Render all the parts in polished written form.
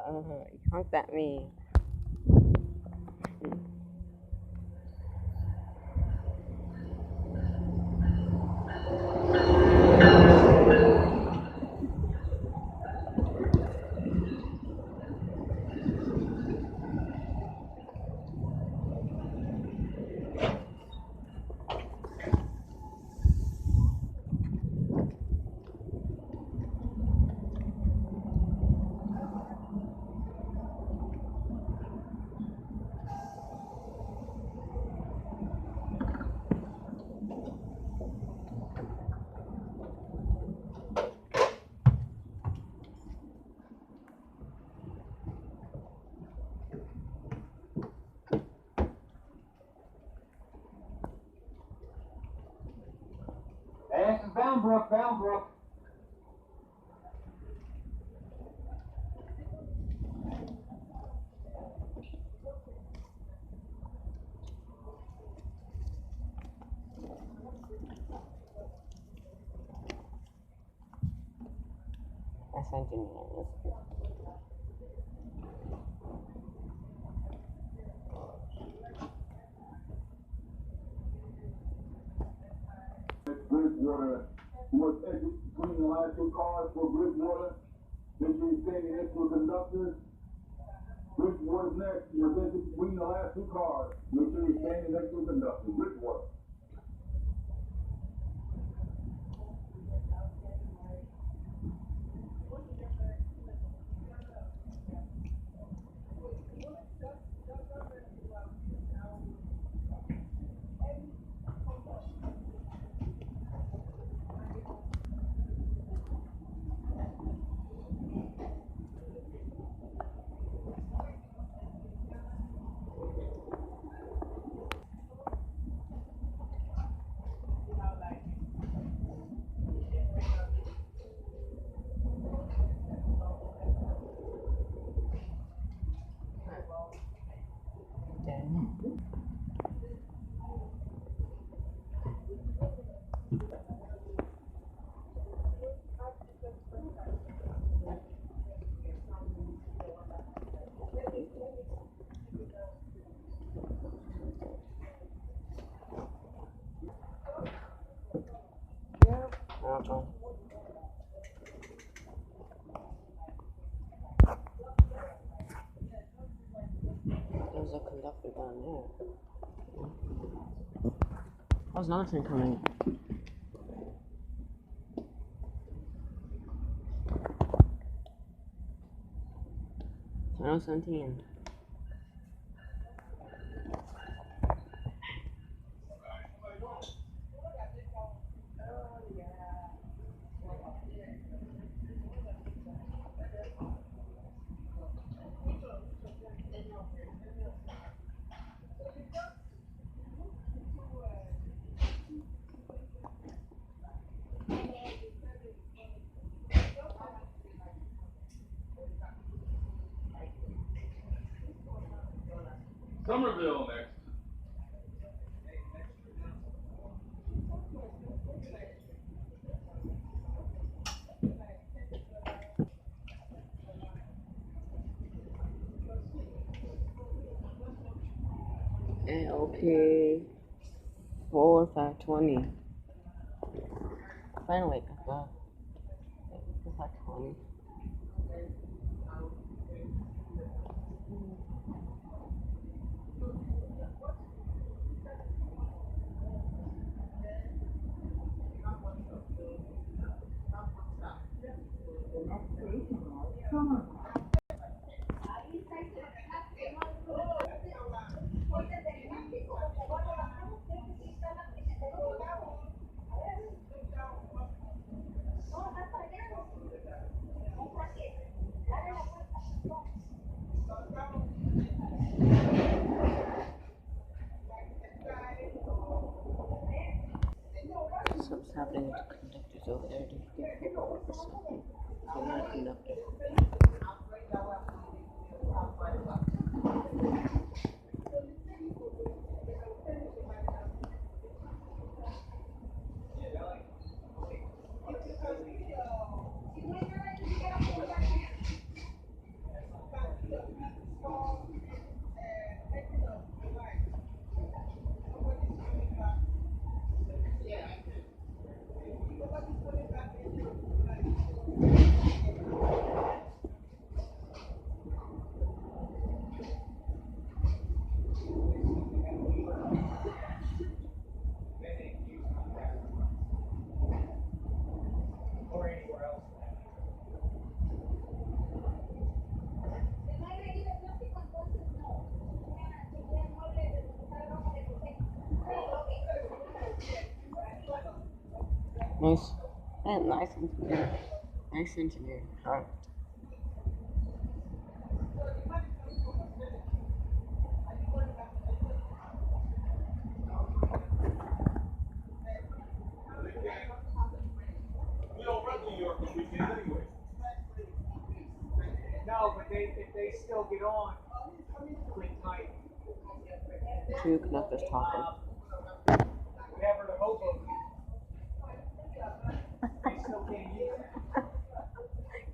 He honked at me. This is Boundbrook, Boundbrook. That's engineering. Bridgewater. You must exit between the last two cars for Bridgewater. Make sure you're standing next to a conductor. Bridgewater's next. You must exit between the last two cars. Make sure you're standing next to a conductor. Bridgewater. There's a conductor down there. There's another train coming. Channel 17. Somerville next. Okay. 520. Finally got that. 520. Something's happening with the conductors over there. Did you get paperwork or something? You're not a conductor. Nice. And nice engineer. Nice engineer. Alright. We don't run New York on weekends anyway. No, but if they still get on quick night, Two conductors talking. whatever the hobo they still can't use that.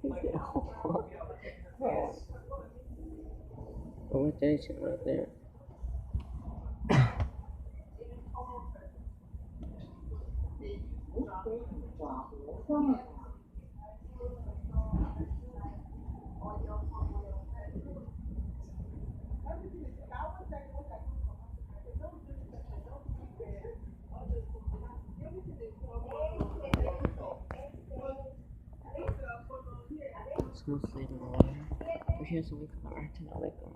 He said, oh, Yes. oh, what that shit right there. Smooth sleep in the water. But here's a week of our to wake up.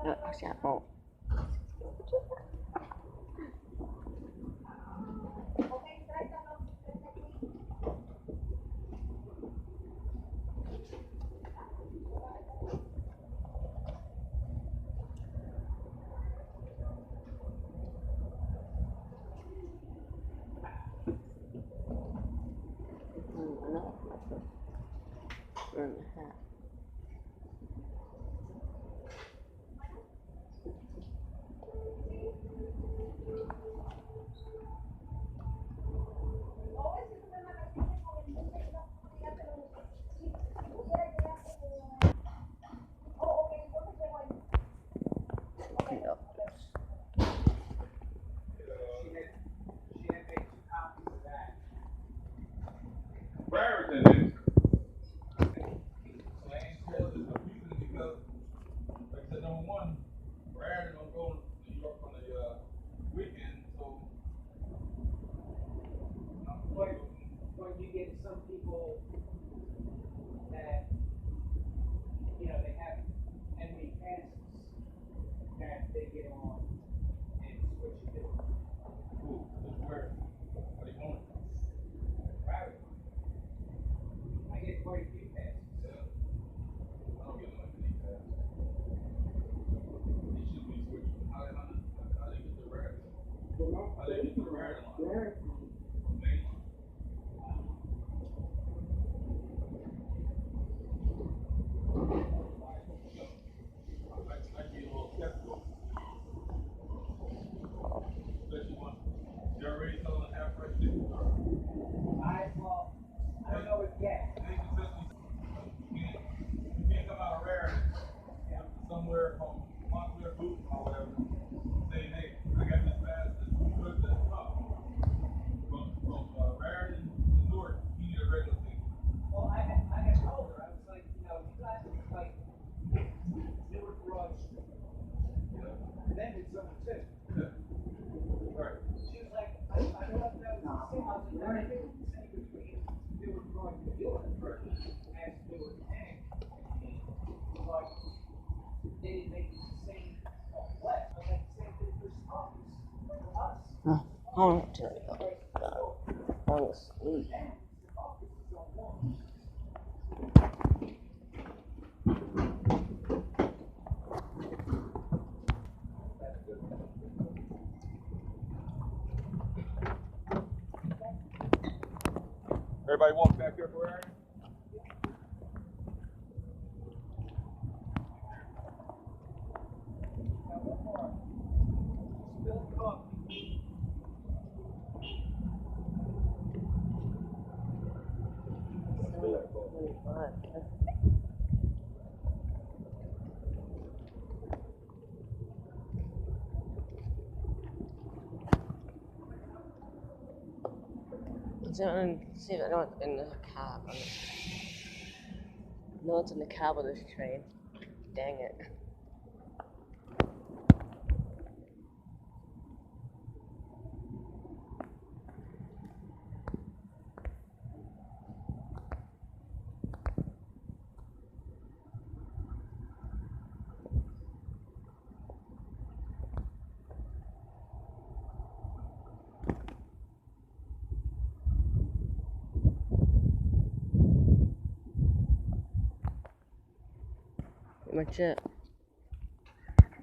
No, actually, I won't. No, we're in the hat. Conductors. She had made 2 copies of that. Raritan is. So I ain't sure this confusing because, like I said, number one, Raritan don't go to New York on the weekend, so. But you get some people that, they have MB passes that they get on and switch it to. Cool. Just where? What do you want? Right. I get quite a few passes. Yeah. I don't get no MD pass. They should be switching. How they get the Raritan? How they get the Raritan line? From Maine? I get a little skeptical. Especially when you're already selling half price tickets. I don't know it yet. They consistently, you can't come out of Raritan somewhere from Montclair Booth or whatever, saying, hey, I got this pass that's good to from Raritan to Newark, you need a regular ticket. Well, I had told her, I was like, you guys are like Newark Broad Street. And then it's over too. Yeah. Right. She was like, I thought that was the same. I was like, I think it's the same between Newark Broad and New York. As Newark and like, they didn't make it the same what? I was like, same thing for Starbucks. For us. Oh, I want to go. Fall asleep. Everybody walk back here for Raritan? Spilled coffee. See if I know it's in the cab. No, it's in the cab of this train. Dang it. pretty much it.